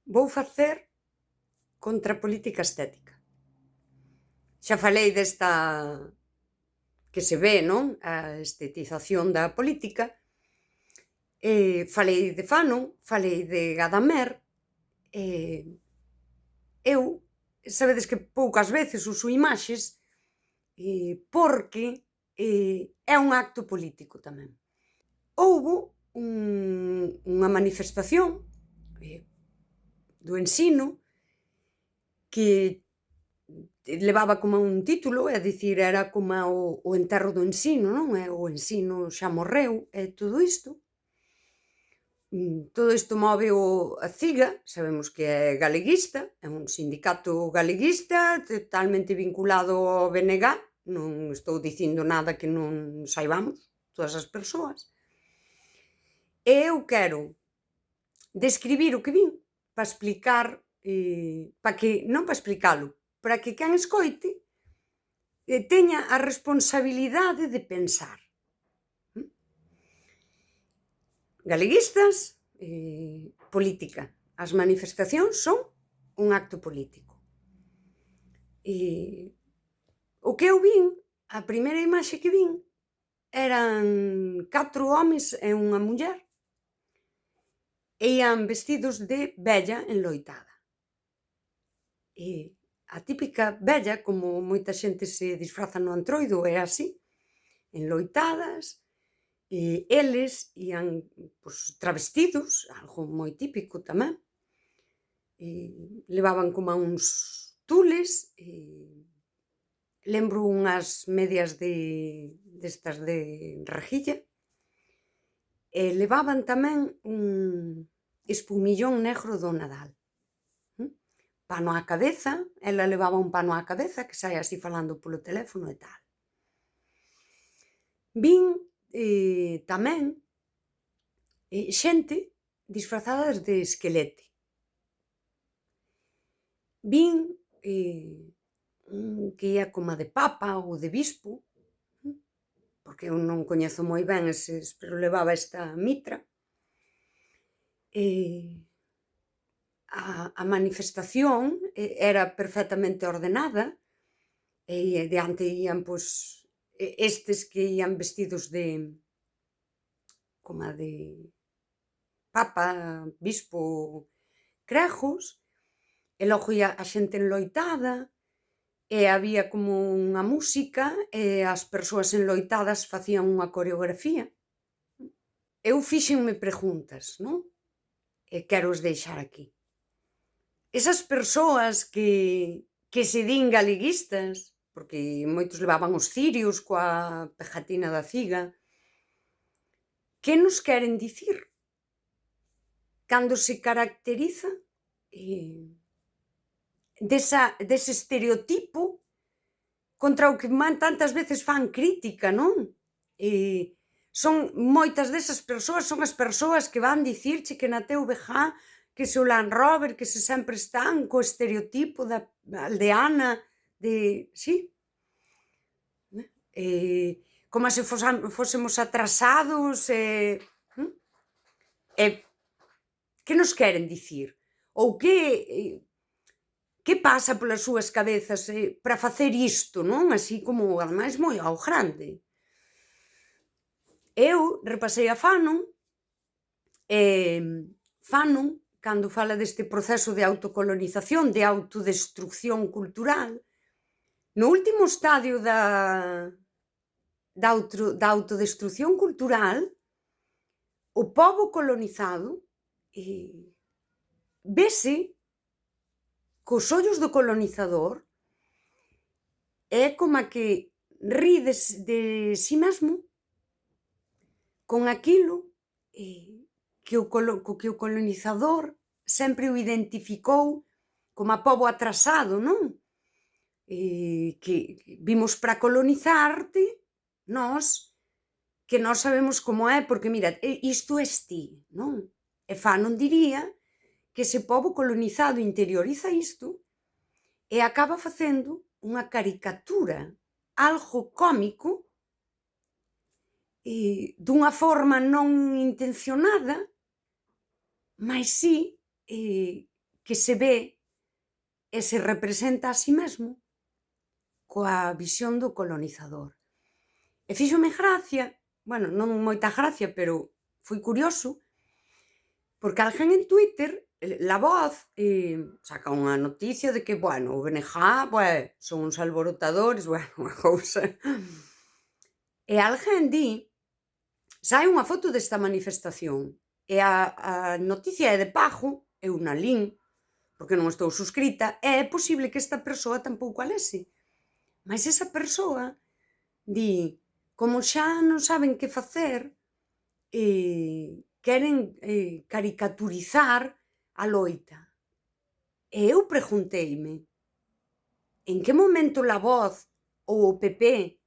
Vou facer contra a política estética. Xa falei desta que se ve, non, a estetización da política, falei de Fanon, falei de Gadamer, eu sabedes que poucas veces uso imaxes, porque é un acto político tamén. Houbo unha manifestación do ensino que levaba como un título, é dicir, era como o enterro do ensino, non? O ensino xa morreu e todo isto. Todo isto móveo a CIGA, sabemos que é galeguista, é un sindicato galeguista totalmente vinculado ao BNG, non estou dicindo nada que non saibamos, todas as persoas. E eu quero describir o que vin para explicar, para que, non para explicalo, para que quen escoite teña a responsabilidade de pensar. Galeguistas, política. As manifestacións son un acto político. O que eu vin, a primeira imaxe que vin, eran 4 homes e unha muller, e ían vestidos de vella enloitada. A típica vella, como moita xente se disfraza no Antroido, é así, enloitadas, eles ían pois, travestidos, algo moi típico tamén, levaban como uns tules, lembro unhas medias destas de rejilla, e levaban tamén un espumillón negro do Nadal. Pano á cabeza, ela levaba un pano á cabeza que sae así falando polo teléfono e tal. Vin tamén xente disfrazadas de esquelete. Vin un que ía como de papa ou de bispo, porque eu non coñezo moi ben eses, pero levaba esta mitra. A manifestación era perfectamente ordenada, e diante ían, pois, estes que ían vestidos de como de papa, bispo, crejos, e logo ía a xente enloitada, e había como unha música, e as persoas enloitadas facían unha coreografía. Eu fíxenme preguntas, non? E quéroos deixar aquí. Esas persoas que se din galeguistas, porque moitos levaban os cirios coa pegatina da CIGA, que nos queren dicir cando se caracteriza dese estereotipo contra o que tantas veces fan crítica, non? Son moitas desas persoas, son as persoas que van dicirche que na TVG, que se o Land Rover, que se sempre están co estereotipo da aldeana, sí, como se fósemos atrasados, que nos queren dicir? Ou que pasa polas súas cabezas para facer isto, non? Así como, ademais, moi ao grande. Eu repasei a Fanon, Fanon, cando fala deste proceso de autocolonización, de autodestrucción cultural, no último estadio da autodestrucción cultural, o pobo colonizado vese cos ollos do colonizador, é como que ri de si mesmo con aquilo que o colonizador sempre o identificou como a pobo atrasado, non? Que vimos para colonizarte, nós, que nós sabemos como é, porque mira, isto és ti, non? E Fanon diría que ese pobo colonizado interioriza isto e acaba facendo unha caricatura, algo cómico, dunha forma non intencionada, mais si que se ve e se representa a si mesmo coa visión do colonizador. E fíxome gracia, bueno, non moita gracia, pero foi curioso, porque alguén en Twitter, La Voz, saca unha noticia de que, bueno, o BNG, son uns alborotadores, bueno, unha cousa. E alguén di, sae unha foto desta manifestación, e a noticia é de pago, eu na lin, porque non estou suscrita, e é posible que esta persoa tampouco a lese. Mais esa persoa di, como xa non saben que facer, queren caricaturizar a loita. E eu pregunteime, en que momento La Voz ou o PP,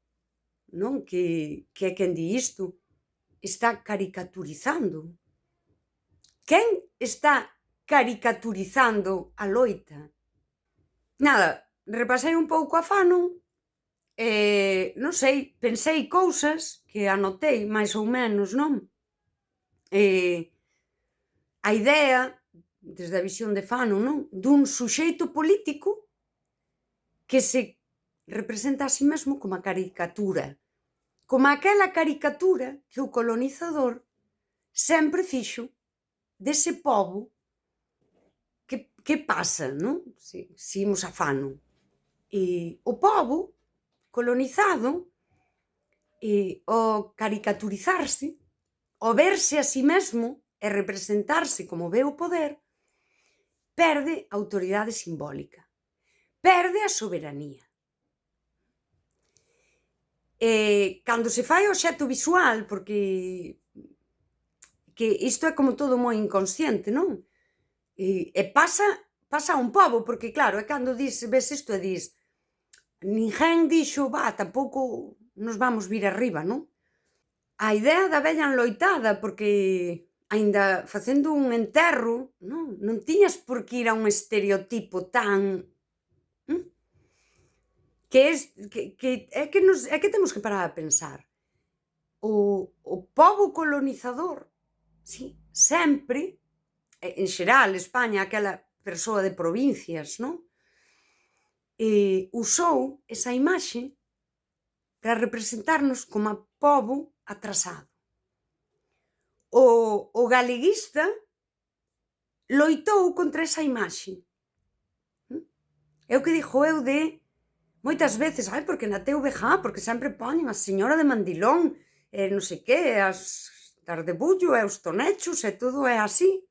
non, que é quen di isto, está caricaturizando? Quen está caricaturizando a loita? Nada, repasei un pouco a Fanon e, non sei, pensei cousas que anotei máis ou menos, non? A idea, desde a visión de Fanon, non, dun suxeito político que se representa a si mesmo como a caricatura, como aquela caricatura que o colonizador sempre fixo dese pobo que pasa, non? Se imos a Fanon. O pobo colonizado, ao caricaturizarse, ao verse a si mesmo e representarse como ve o poder, perde a autoridade simbólica, perde a soberanía. Cando se fai obxecto visual, porque que isto é como todo moi inconsciente, non? E pasa a un pobo, porque claro, é cando ves isto e dis, ninguén dixo, tampouco nos vamos vir arriba, non? A idea da vella enloitada, porque aínda facendo un enterro, non tiñas por que ir a un estereotipo tan que é que temos que parar a pensar. O pobo colonizador, si, sempre, en xeral, España, aquela persoa de provincias, non? Usou esa imaxe para representarnos como pobo atrasado. O galeguista loitou contra esa imaxe. É o que dixo eu de moitas veces, porque na TVG, porque sempre poñen a señora de Mandilón, e non sei que, as Tardebullo e os Tonechos e todo é así.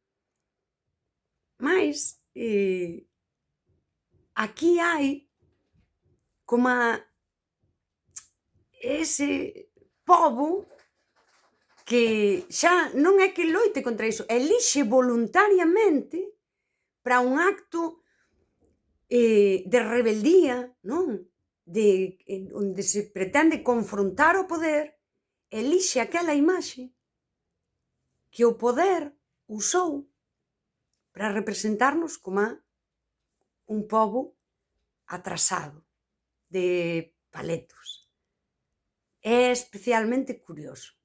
Mais, aquí hai como ese pobo que xa non é que loite contra iso, elixe voluntariamente para un acto de rebeldía, non? Onde se pretende confrontar o poder, elixe aquela imaxe que o poder usou para representarnos como un pobo atrasado, de paletos. É especialmente curioso.